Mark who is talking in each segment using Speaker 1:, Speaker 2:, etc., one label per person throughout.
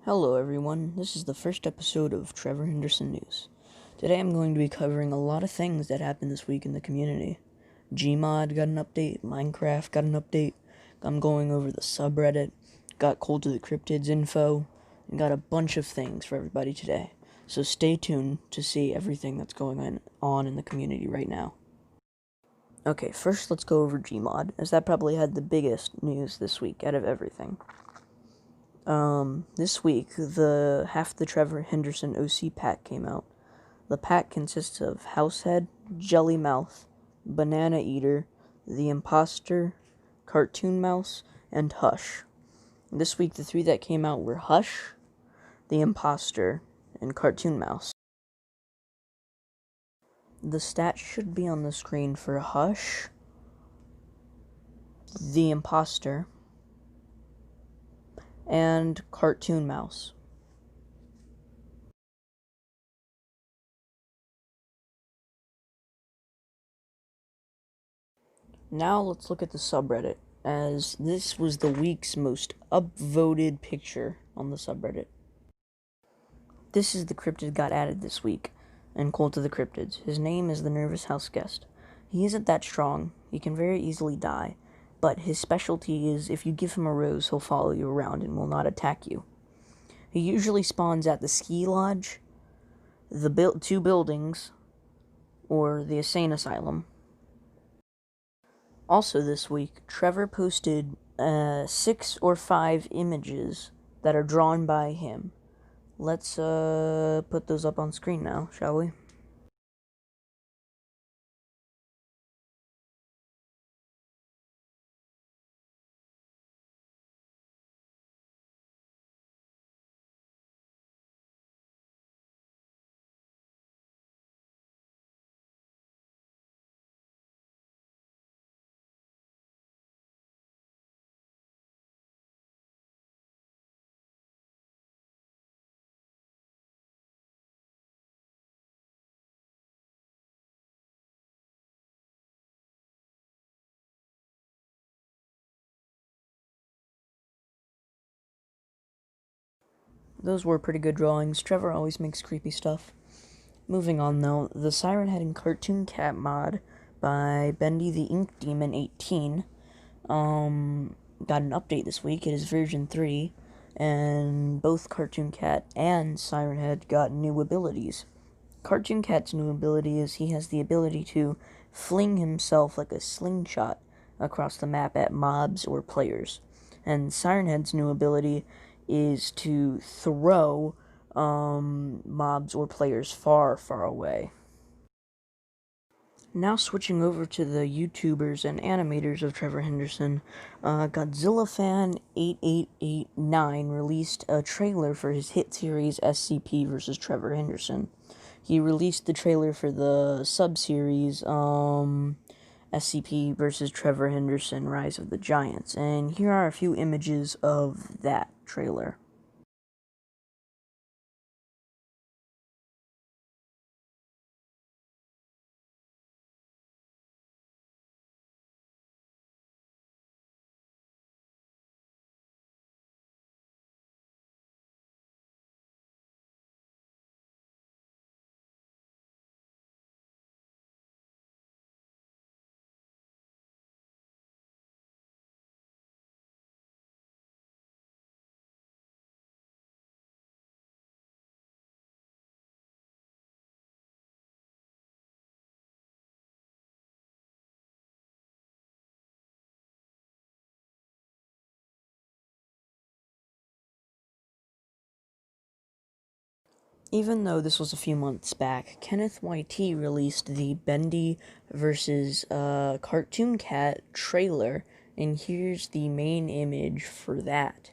Speaker 1: Hello everyone, this is the first episode of Trevor Henderson News. Today I'm going to be covering a lot of things that happened this week in the community. Gmod got an update, Minecraft got an update, I'm going over the subreddit, got Cold to the Cryptids info, and got a bunch of things for everybody today. So stay tuned to see everything that's going on in the community right now. Okay, first let's go over Gmod, as that probably had the biggest news this week out of everything. This week, half the Trevor Henderson OC pack came out. The pack consists of Househead, Jellymouth, Banana Eater, the Imposter, Cartoon Mouse, and Hush. This week, the three that came out were Hush, the Imposter, and Cartoon Mouse. The stats should be on the screen for Hush, the Imposter, and Cartoon Mouse. Now let's look at the subreddit, as this was the week's most upvoted picture on the subreddit. This is the cryptid got added this week, and Cold to the Cryptids. His name is the Nervous House Guest. He isn't that strong, he can very easily die, but his specialty is if you give him a rose, he'll follow you around and will not attack you. He usually spawns at the ski lodge, the two buildings, or the insane asylum. Also this week, Trevor posted 6 or 5 images that are drawn by him. Let's put those up on screen now, shall we? Those were pretty good drawings. Trevor always makes creepy stuff. Moving on though, the Siren Head and Cartoon Cat mod by Bendy the Ink Demon 18 got an update this week. It is version 3, and both Cartoon Cat and Siren Head got new abilities. Cartoon Cat's new ability is he has the ability to fling himself like a slingshot across the map at mobs or players. And Siren Head's new ability is to throw mobs or players far, far away. Now switching over to the YouTubers and animators of Trevor Henderson, GodzillaFan8889 released a trailer for his hit series SCP vs. Trevor Henderson. He released the trailer for the sub-series, SCP vs. Trevor Henderson, Rise of the Giants, and here are a few images of that trailer. Even though this was a few months back, Kenneth YT released the Bendy vs. Cartoon Cat trailer, and here's the main image for that.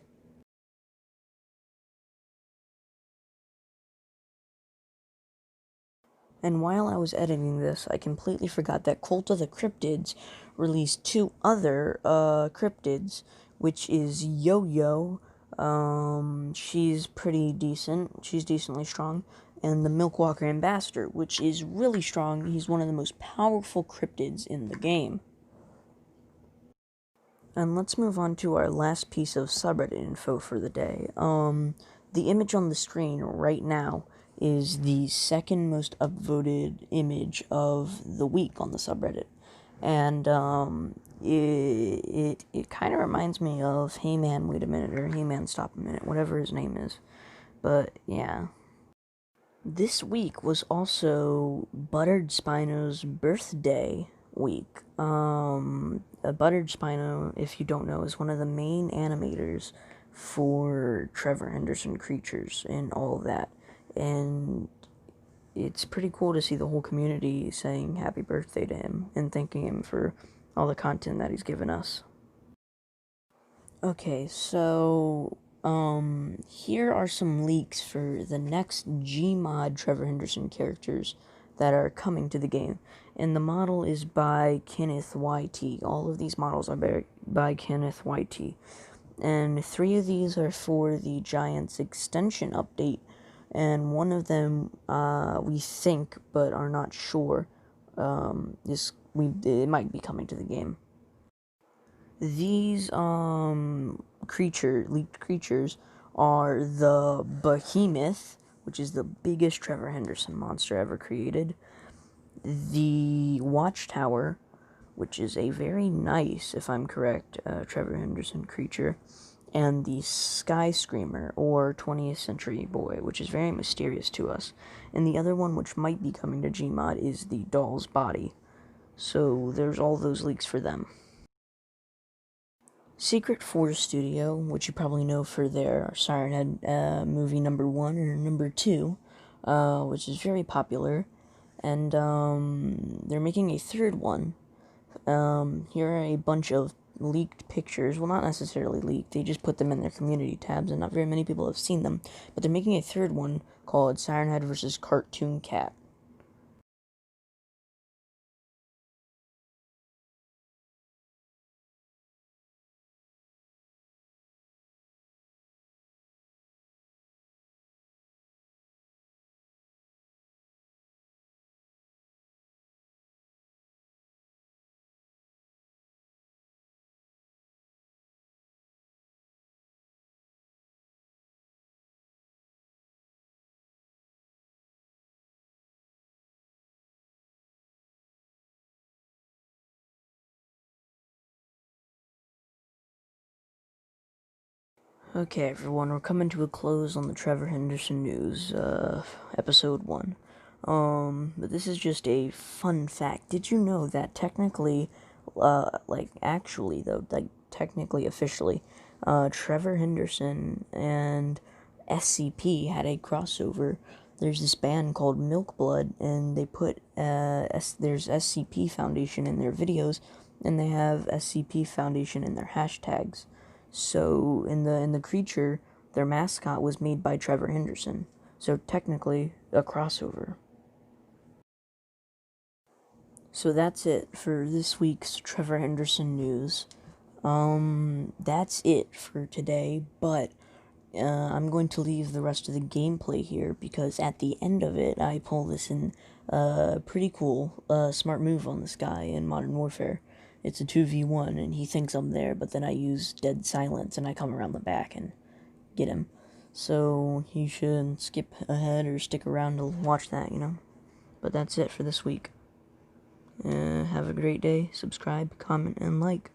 Speaker 1: And while I was editing this, I completely forgot that Cult of the Cryptids released 2 other cryptids, which is Yo-Yo. She's pretty decent. She's decently strong. And the Milkwalker Ambassador, which is really strong. He's one of the most powerful cryptids in the game. And let's move on to our last piece of subreddit info for the day. The image on the screen right now is the second most upvoted image of the week on the subreddit. And it kind of reminds me of Hey Man, Wait a Minute, or Hey Man, Stop a Minute, whatever his name is. But yeah. This week was also Buttered Spino's birthday week. Buttered Spino, if you don't know, is one of the main animators for Trevor Henderson creatures and all of that. And it's pretty cool to see the whole community saying happy birthday to him and thanking him for all the content that he's given us. Okay, so here are some leaks for the next Gmod Trevor Henderson characters that are coming to the game. And the model is by Kenneth YT. All of these models are by Kenneth YT. And 3 of these are for the Giants extension update, and one of them we think but are not sure it might be coming to the game. These leaked creatures are the Behemoth, which is the biggest Trevor Henderson monster ever created, the Watchtower, which is a very nice, if I'm correct, Trevor Henderson creature, and the Sky Screamer, or 20th Century Boy, which is very mysterious to us. And the other one, which might be coming to Gmod, is the Doll's Body. So there's all those leaks for them. Secret Force Studio, which you probably know for their Siren Head movie number 1 or number 2, which is very popular, and they're making a third one. Here are a bunch of leaked pictures. Well, not necessarily leaked, they just put them in their community tabs, and not very many people have seen them. But they're making a third one called Siren Head vs. Cartoon Cat. Okay, everyone, we're coming to a close on the Trevor Henderson news, episode 1. But this is just a fun fact. Did you know that technically, technically, officially, Trevor Henderson and SCP had a crossover? There's this band called Milk Blood, and they put, there's SCP Foundation in their videos, and they have SCP Foundation in their hashtags. So in the creature, their mascot was made by Trevor Henderson. So technically a crossover. So that's it for this week's Trevor Henderson news. That's it for today, but I'm going to leave the rest of the gameplay here because at the end of it, I pull this in pretty cool smart move on this guy in Modern Warfare. It's a 2v1, and he thinks I'm there, but then I use dead silence, and I come around the back and get him. So you should skip ahead or stick around to watch that, you know? But that's it for this week. Have a great day. Subscribe, comment, and like.